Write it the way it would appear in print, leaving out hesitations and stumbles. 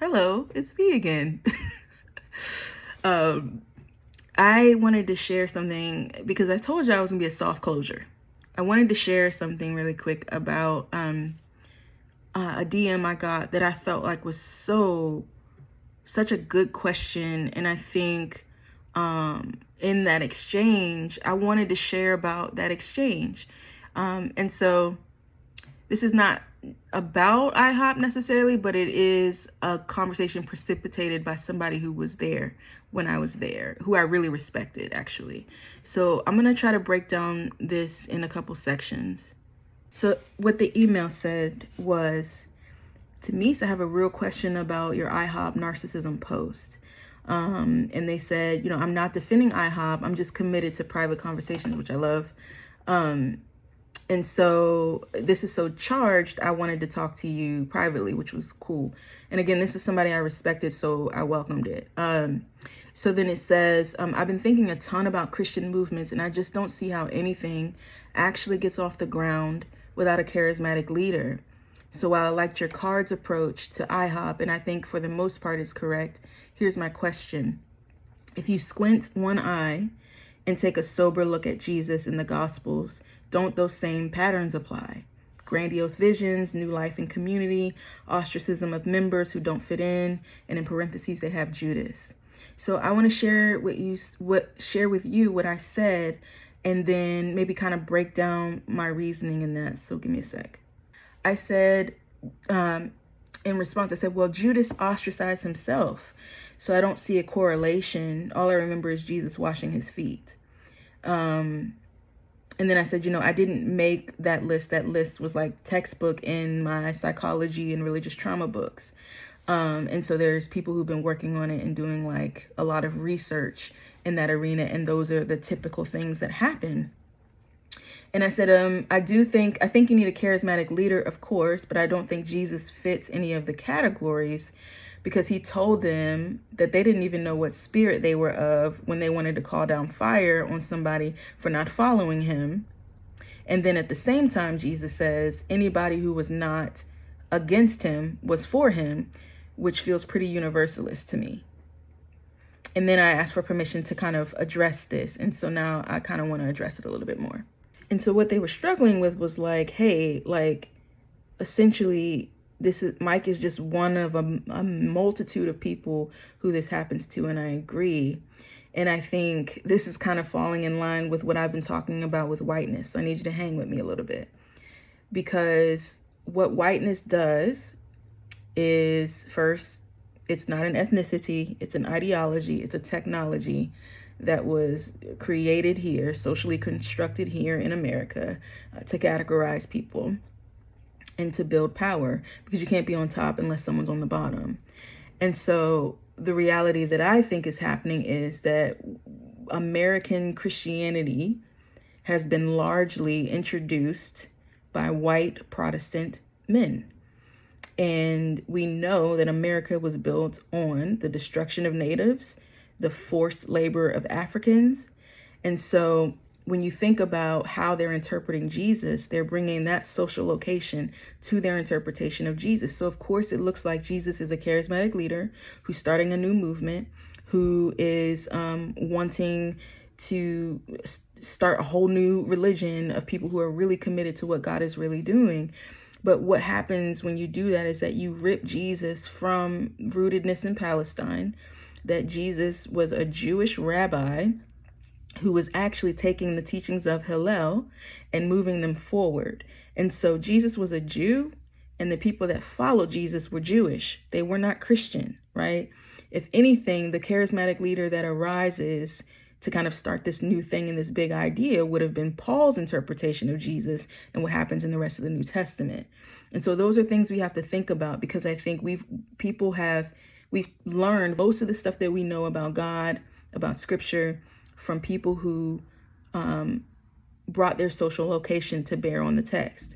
Hello, it's me again. um, I wanted to share something because I told you I was gonna be a soft closure. I wanted to share something really quick about a DM I got that I felt like was such a good question, and I think in that exchange, I wanted to share about that exchange, and so this is not about IHOP necessarily, but it is a conversation precipitated by somebody who was there when I was there, who I really respected, actually. So I'm going to try to break down this in a couple sections. So, what the email said was, Denise, I have a real question about your IHOP narcissism post. And they said, I'm not defending IHOP. I'm just committed to private conversations, which I love. And so this is so charged, I wanted to talk to you privately, which was cool. And again, this is somebody I respected, so I welcomed it. So then it says, I've been thinking a ton about Christian movements, and I just don't see how anything actually gets off the ground without a charismatic leader. So while I liked your cards approach to IHOP, and I think for the most part it's correct, here's my question. If you squint one eye and take a sober look at Jesus in the Gospels, don't those same patterns apply? Grandiose visions, new life and community, ostracism of members who don't fit in, and in parentheses they have Judas. So I want to share with you what I said, and then maybe kind of break down my reasoning in that. So give me a sec. I said, in response, I said, well, Judas ostracized himself, so I don't see a correlation. All I remember is Jesus washing his feet. And then I said, I didn't make that list. That list was like textbook in my psychology and religious trauma books. And so there's people who've been working on it and doing like a lot of research in that arena. And those are the typical things that happen. And I said, I think you need a charismatic leader, of course, but I don't think Jesus fits any of the categories, because he told them that they didn't even know what spirit they were of when they wanted to call down fire on somebody for not following him. And then at the same time, Jesus says anybody who was not against him was for him, which feels pretty universalist to me. And then I asked for permission to kind of address this. And so now I kind of want to address it a little bit more. And so what they were struggling with was like, hey, like essentially Mike is just one of a multitude of people who this happens to, and I agree. And I think this is kind of falling in line with what I've been talking about with whiteness. So I need you to hang with me a little bit, because what whiteness does is, first, it's not an ethnicity, it's an ideology, it's a technology that was created here, socially constructed here in America, to categorize people and to build power, because you can't be on top unless someone's on the bottom. And so the reality that I think is happening is that American Christianity has been largely introduced by white Protestant men. And we know that America was built on the destruction of natives, the forced labor of Africans. And so when you think about how they're interpreting Jesus, they're bringing that social location to their interpretation of Jesus. So of course it looks like Jesus is a charismatic leader who's starting a new movement, who is wanting to start a whole new religion of people who are really committed to what God is really doing. But what happens when you do that is that you rip Jesus from rootedness in Palestine, that Jesus was a Jewish rabbi who was actually taking the teachings of Hillel and moving them forward. And so Jesus was a Jew, and the people that followed Jesus were Jewish. They were not Christian, right? If anything, the charismatic leader that arises to kind of start this new thing and this big idea would have been Paul's interpretation of Jesus and what happens in the rest of the New Testament. And so those are things we have to think about, because I think we've learned most of the stuff that we know about God, about scripture, from people who brought their social location to bear on the text.